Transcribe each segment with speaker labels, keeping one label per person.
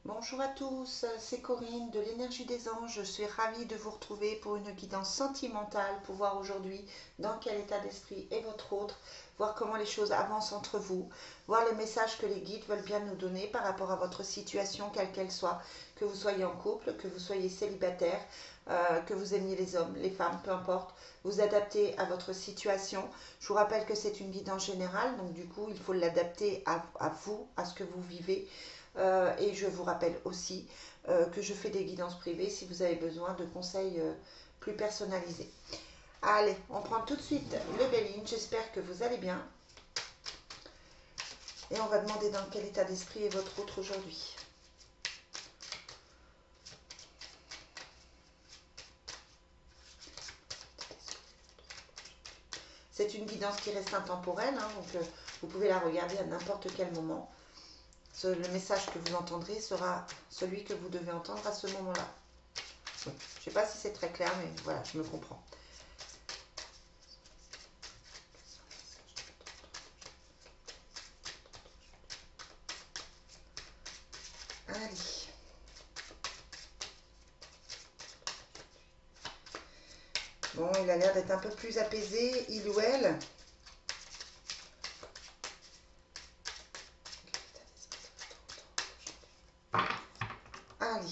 Speaker 1: Bonjour à tous, c'est Corinne de l'énergie des anges. Je suis ravie de vous retrouver pour une guidance sentimentale pour voir aujourd'hui dans quel état d'esprit est votre autre, voir comment les choses avancent entre vous, voir les messages que les guides veulent bien nous donner par rapport à votre situation, quelle qu'elle soit, que vous soyez en couple, que vous soyez célibataire, que vous aimiez les hommes, les femmes, peu importe, vous adaptez à votre situation. Je vous rappelle que c'est une guidance générale, donc du coup il faut l'adapter à vous, à ce que vous vivez. Et je vous rappelle aussi que je fais des guidances privées si vous avez besoin de conseils plus personnalisés. Allez, on prend tout de suite le Béline. J'espère que vous allez bien. Et on va demander dans quel état d'esprit est votre autre aujourd'hui. C'est une guidance qui reste intemporelle, hein, donc vous pouvez la regarder à n'importe quel moment. Le message que vous entendrez sera celui que vous devez entendre à ce moment-là. Je ne sais pas si c'est très clair, mais voilà, je me comprends. Allez. Bon, il a l'air d'être un peu plus apaisé, il ou elle. Allez.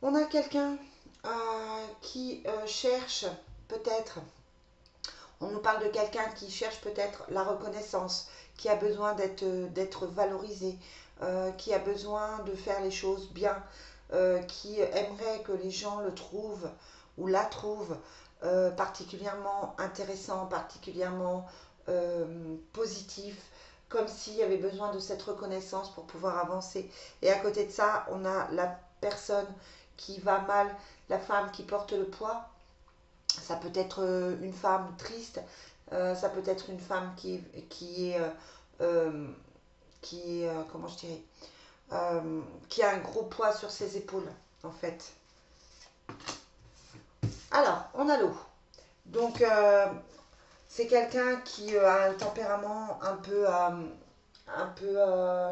Speaker 1: On a quelqu'un qui cherche peut-être, on nous parle de quelqu'un qui cherche peut-être la reconnaissance, qui a besoin d'être valorisé, qui a besoin de faire les choses bien, qui aimerait que les gens le trouvent ou la trouvent particulièrement intéressant, particulièrement positif, comme s'il y avait besoin de cette reconnaissance pour pouvoir avancer. Et à côté de ça, on a la personne qui va mal, la femme qui porte le poids. Ça peut être une femme triste, ça peut être une femme euh, comment je dirais, qui a un gros poids sur ses épaules, en fait. Alors, on a l'eau. Donc, c'est quelqu'un qui a un tempérament un peu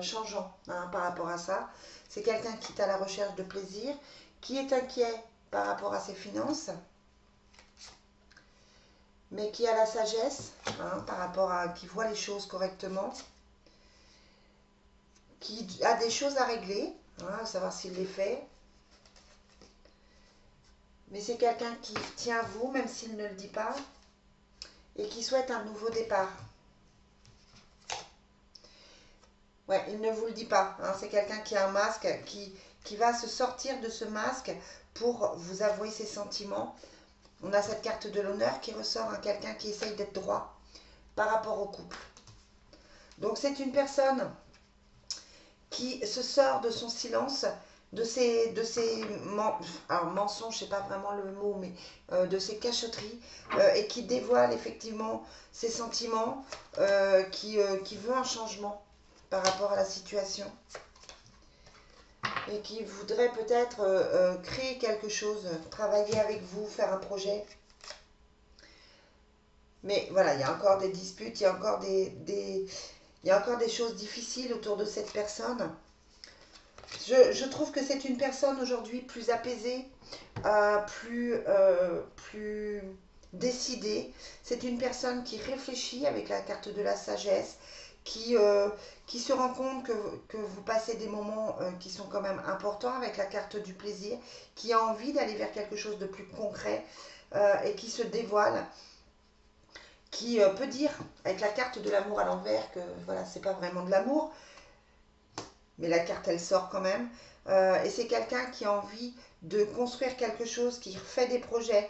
Speaker 1: changeant, hein, par rapport à ça. C'est quelqu'un qui est à la recherche de plaisir, qui est inquiet par rapport à ses finances, mais qui a la sagesse, hein, par rapport à qui voit les choses correctement, qui a des choses à régler, hein, à savoir s'il les fait. Mais c'est quelqu'un qui tient à vous, même s'il ne le dit pas, et qui souhaite un nouveau départ. Ouais, il ne vous le dit pas, hein, c'est quelqu'un qui a un masque, qui va se sortir de ce masque pour vous avouer ses sentiments. On a cette carte de l'honneur qui ressort, hein, quelqu'un qui essaye d'être droit par rapport au couple. Donc c'est une personne qui se sort de son silence, alors mensonges, c'est pas vraiment le mot, mais de ses cachotteries, et qui dévoile effectivement ses sentiments, qui veut un changement par rapport à la situation, et qui voudrait peut-être créer quelque chose, travailler avec vous, faire un projet. Mais voilà, il y a encore des disputes, il y a encore il y a encore des choses difficiles autour de cette personne. Je trouve que c'est une personne aujourd'hui plus apaisée, plus décidée. C'est une personne qui réfléchit avec la carte de la sagesse, qui se rend compte que vous passez des moments qui sont quand même importants avec la carte du plaisir, qui a envie d'aller vers quelque chose de plus concret et qui se dévoile, qui peut dire avec la carte de l'amour à l'envers que voilà, c'est pas vraiment de l'amour, mais la carte elle sort quand même. Et c'est quelqu'un qui a envie de construire quelque chose, qui fait des projets,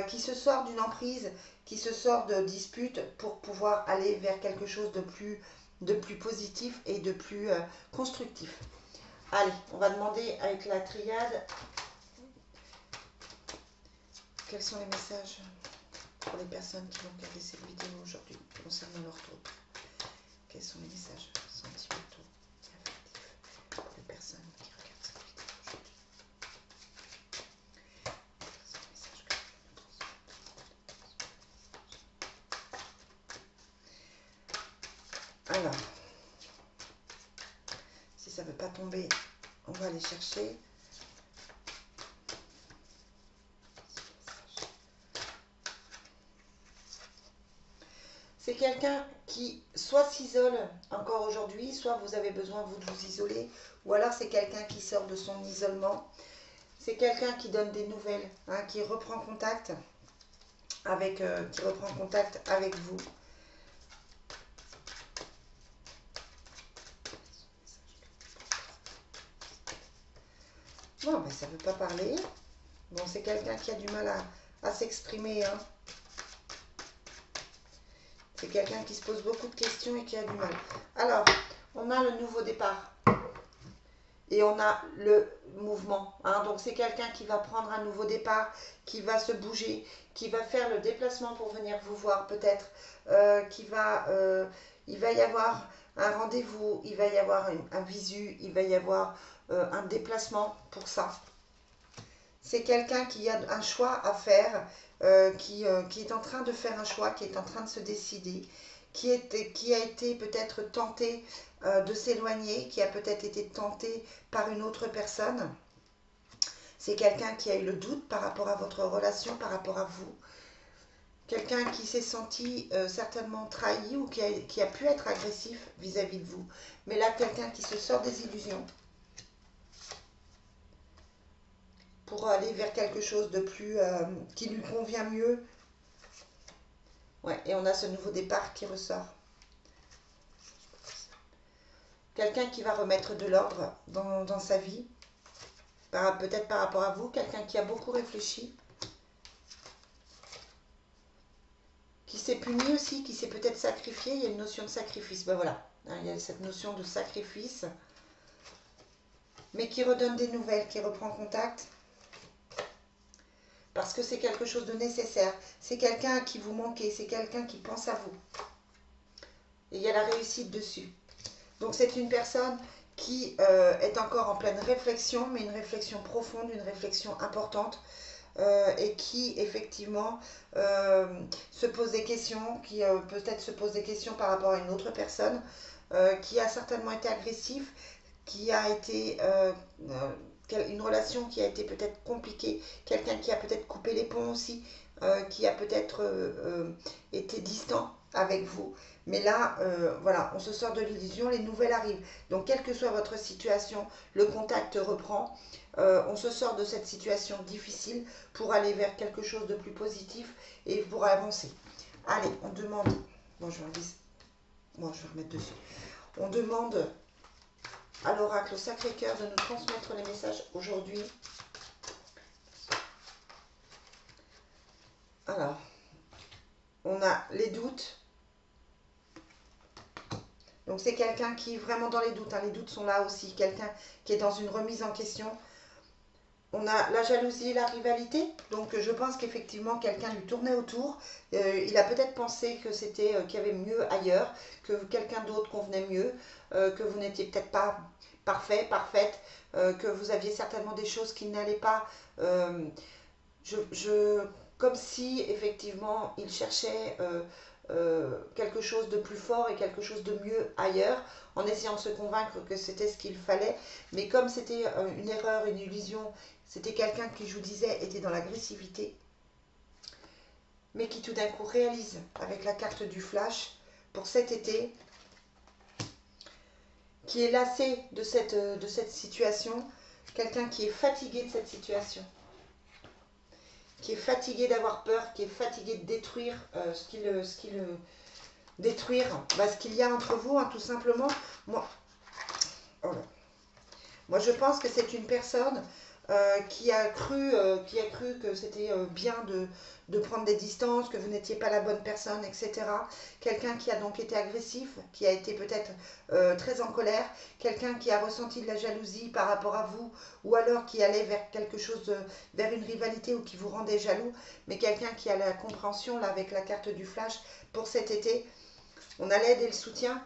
Speaker 1: qui se sort d'une emprise, qui se sort de disputes pour pouvoir aller vers quelque chose de plus positif et de plus constructif. Allez, on va demander avec la triade quels sont les messages pour les personnes qui vont regarder cette vidéo aujourd'hui concernant leur trouble. Quels sont les messages sentimentaux et affectifs pour les personnes qui regardent cette vidéo aujourd'hui. Alors, si ça ne veut pas tomber, on va aller chercher. C'est quelqu'un qui soit s'isole encore aujourd'hui, soit vous avez besoin, vous, de vous isoler, ou alors c'est quelqu'un qui sort de son isolement. C'est quelqu'un qui donne des nouvelles, hein, qui reprend contact avec vous. Non, mais ça ne veut pas parler. Bon, c'est quelqu'un qui a du mal à s'exprimer, hein. C'est quelqu'un qui se pose beaucoup de questions et qui a du mal. Alors, on a le nouveau départ. Et on a le mouvement. Hein. Donc, c'est quelqu'un qui va prendre un nouveau départ, qui va se bouger, qui va faire le déplacement pour venir vous voir peut-être. Il va y avoir un rendez-vous, il va y avoir un visu, il va y avoir un déplacement pour ça. C'est quelqu'un qui a un choix à faire, qui est en train de faire un choix, qui est en train de se décider, qui a été peut-être tenté de s'éloigner, qui a peut-être été tenté par une autre personne. C'est quelqu'un qui a eu le doute par rapport à votre relation, par rapport à vous. Quelqu'un qui s'est senti certainement trahi ou qui a pu être agressif vis-à-vis de vous. Mais là, quelqu'un qui se sort des illusions pour aller vers quelque chose de plus qui lui convient mieux. Ouais, et on a ce nouveau départ qui ressort. Quelqu'un qui va remettre de l'ordre dans sa vie, peut-être par rapport à vous, quelqu'un qui a beaucoup réfléchi, qui s'est puni aussi, qui s'est peut-être sacrifié. Il y a une notion de sacrifice, ben voilà, hein, il y a cette notion de sacrifice, mais qui redonne des nouvelles, qui reprend contact, parce que c'est quelque chose de nécessaire. C'est quelqu'un à qui vous manquez, c'est quelqu'un qui pense à vous. Et il y a la réussite dessus. Donc c'est une personne qui est encore en pleine réflexion, mais une réflexion profonde, une réflexion importante, et qui effectivement se pose des questions, qui peut-être se pose des questions par rapport à une autre personne, qui a certainement été agressif, qui a été une relation qui a été peut-être compliquée, quelqu'un qui a peut-être coupé les ponts aussi, qui a peut-être été distant avec vous. Mais là, voilà, on se sort de l'illusion, les nouvelles arrivent. Donc, quelle que soit votre situation, le contact reprend. On se sort de cette situation difficile pour aller vers quelque chose de plus positif et pour avancer. Allez, on demande... Bon, je vais remettre dessus. On demande à l'oracle, au Sacré-Cœur, de nous transmettre les messages aujourd'hui. Alors, on a les doutes. Donc, c'est quelqu'un qui est vraiment dans les doutes. Hein. Les doutes sont là aussi. Quelqu'un qui est dans une remise en question. On a la jalousie et la rivalité. Donc, je pense qu'effectivement, quelqu'un lui tournait autour. Il a peut-être pensé que c'était qu'il y avait mieux ailleurs, que quelqu'un d'autre convenait mieux, que vous n'étiez peut-être pas parfait, parfaite, que vous aviez certainement des choses qui n'allaient pas. Comme si, effectivement, il cherchait quelque chose de plus fort et quelque chose de mieux ailleurs, en essayant de se convaincre que c'était ce qu'il fallait. Mais comme c'était une erreur, une illusion, c'était quelqu'un qui, je vous disais, était dans l'agressivité, mais qui tout d'un coup réalise, avec la carte du flash, pour cet été, qui est lassé de cette situation, quelqu'un qui est fatigué de cette situation, qui est fatigué d'avoir peur, qui est fatigué de détruire ce qu'il y a entre vous, hein, tout simplement. Moi, je pense que c'est une personne qui a cru que c'était bien de prendre des distances, que vous n'étiez pas la bonne personne, etc. Quelqu'un qui a donc été agressif, qui a été peut-être très en colère, quelqu'un qui a ressenti de la jalousie par rapport à vous, ou alors qui allait vers quelque chose, vers une rivalité ou qui vous rendait jaloux, mais quelqu'un qui a la compréhension, là, avec la carte du flash, pour cet été. On a l'aide et le soutien.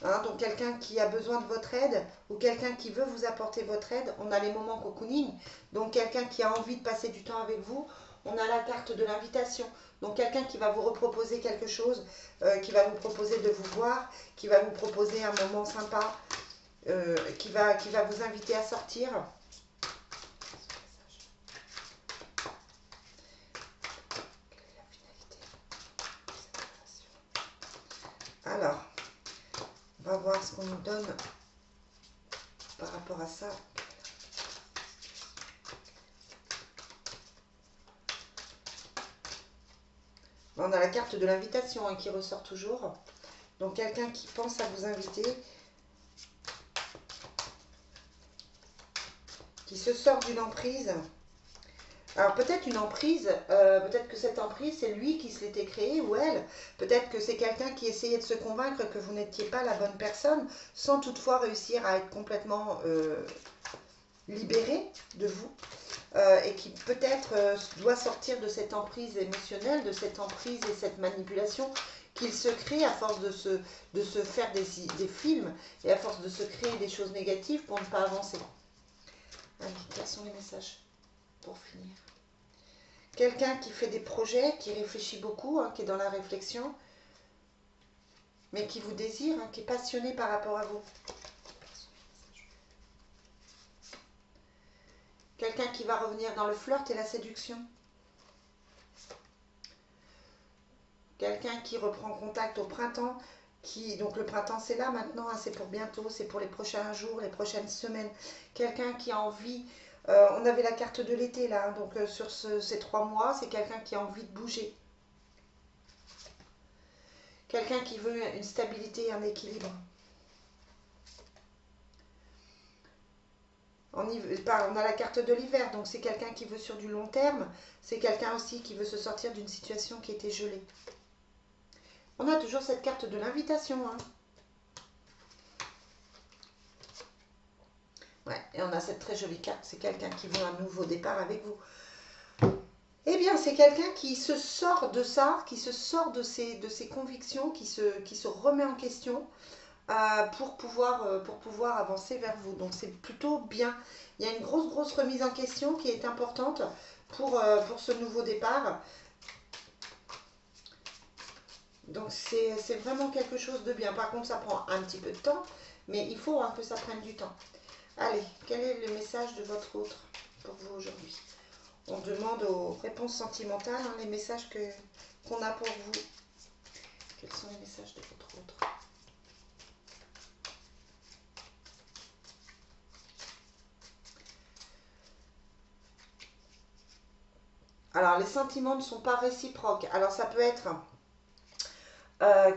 Speaker 1: Hein, donc quelqu'un qui a besoin de votre aide ou quelqu'un qui veut vous apporter votre aide. On a les moments cocooning, donc quelqu'un qui a envie de passer du temps avec vous. On a la carte de l'invitation, donc quelqu'un qui va vous reproposer quelque chose, qui va vous proposer de vous voir, qui va vous proposer un moment sympa, qui va vous inviter à sortir. Alors, on va voir ce qu'on nous donne par rapport à ça. On a la carte de l'invitation qui ressort toujours. Donc, quelqu'un qui pense à vous inviter, qui se sort d'une emprise. Alors peut-être une emprise, peut-être que cette emprise, c'est lui qui se l'était créée ou elle. Peut-être que c'est quelqu'un qui essayait de se convaincre que vous n'étiez pas la bonne personne, sans toutefois réussir à être complètement libéré de vous. Et qui peut-être doit sortir de cette emprise émotionnelle, de cette emprise et cette manipulation qu'il se crée à force de se faire des films et à force de se créer des choses négatives pour ne pas avancer. Allez, quels sont les messages pour finir? Quelqu'un qui fait des projets, qui réfléchit beaucoup, qui est dans la réflexion, mais qui vous désire, qui est passionné par rapport à vous. Quelqu'un qui va revenir dans le flirt et la séduction. Quelqu'un qui reprend contact au printemps. Donc le printemps c'est là maintenant, c'est pour bientôt, c'est pour les prochains jours, les prochaines semaines. Quelqu'un qui a envie, on avait la carte de l'été là, donc sur ces 3 mois, c'est quelqu'un qui a envie de bouger. Quelqu'un qui veut une stabilité et un équilibre. On a la carte de l'hiver, donc c'est quelqu'un qui veut sur du long terme. C'est quelqu'un aussi qui veut se sortir d'une situation qui était gelée. On a toujours cette carte de l'invitation. Ouais, et on a cette très jolie carte. C'est quelqu'un qui veut un nouveau départ avec vous. Eh bien, c'est quelqu'un qui se sort de ça, qui se sort de ses convictions, qui se remet en question pour pouvoir avancer vers vous. Donc, c'est plutôt bien. Il y a une grosse remise en question qui est importante pour ce nouveau départ. Donc c'est vraiment quelque chose de bien. Par contre, ça prend un petit peu de temps, mais il faut que ça prenne du temps. Allez, quel est le message de votre autre pour vous aujourd'hui? On demande aux réponses sentimentales, les messages qu'on a pour vous. Quels sont les messages de votre autre? Alors, les sentiments ne sont pas réciproques. Alors, ça peut être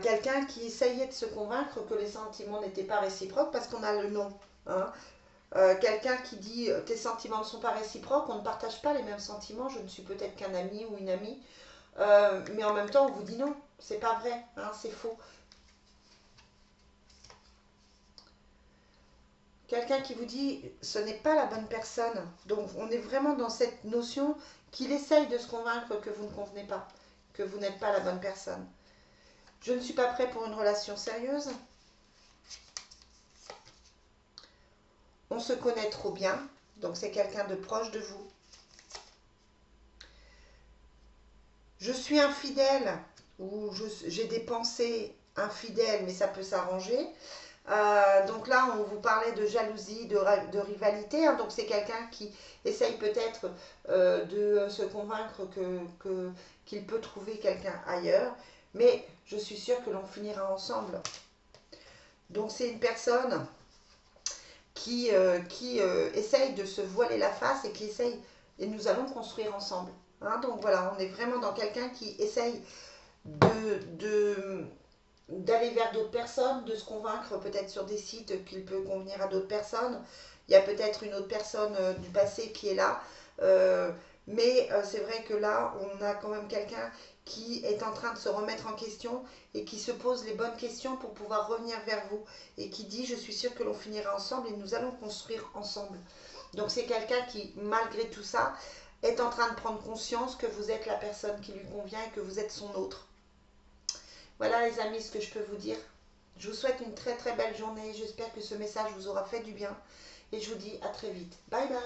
Speaker 1: quelqu'un qui essayait de se convaincre que les sentiments n'étaient pas réciproques parce qu'on a le nom. Quelqu'un qui dit tes sentiments ne sont pas réciproques, on ne partage pas les mêmes sentiments, je ne suis peut-être qu'un ami ou une amie, mais en même temps on vous dit non, c'est pas vrai, c'est faux. Quelqu'un qui vous dit ce n'est pas la bonne personne, donc on est vraiment dans cette notion qu'il essaye de se convaincre que vous ne convenez pas, que vous n'êtes pas la bonne personne. Je ne suis pas prêt pour une relation sérieuse. On se connaît trop bien, donc c'est quelqu'un de proche de vous. Je suis infidèle, ou j'ai des pensées infidèles, mais ça peut s'arranger. Donc là, on vous parlait de jalousie, de rivalité. Donc c'est quelqu'un qui essaye peut-être de se convaincre qu'il peut trouver quelqu'un ailleurs. Mais je suis sûre que l'on finira ensemble. Donc c'est une personne qui essaye de se voiler la face et qui essaye, et nous allons construire ensemble. Donc voilà, on est vraiment dans quelqu'un qui essaye d'aller vers d'autres personnes, de se convaincre peut-être sur des sites qu'il peut convenir à d'autres personnes. Il y a peut-être une autre personne du passé qui est là. Mais c'est vrai que là, on a quand même quelqu'un qui est en train de se remettre en question et qui se pose les bonnes questions pour pouvoir revenir vers vous. Et qui dit, je suis sûre que l'on finira ensemble et nous allons construire ensemble. Donc c'est quelqu'un qui, malgré tout ça, est en train de prendre conscience que vous êtes la personne qui lui convient et que vous êtes son autre. Voilà les amis, ce que je peux vous dire. Je vous souhaite une très belle journée. J'espère que ce message vous aura fait du bien. Et je vous dis à très vite. Bye bye.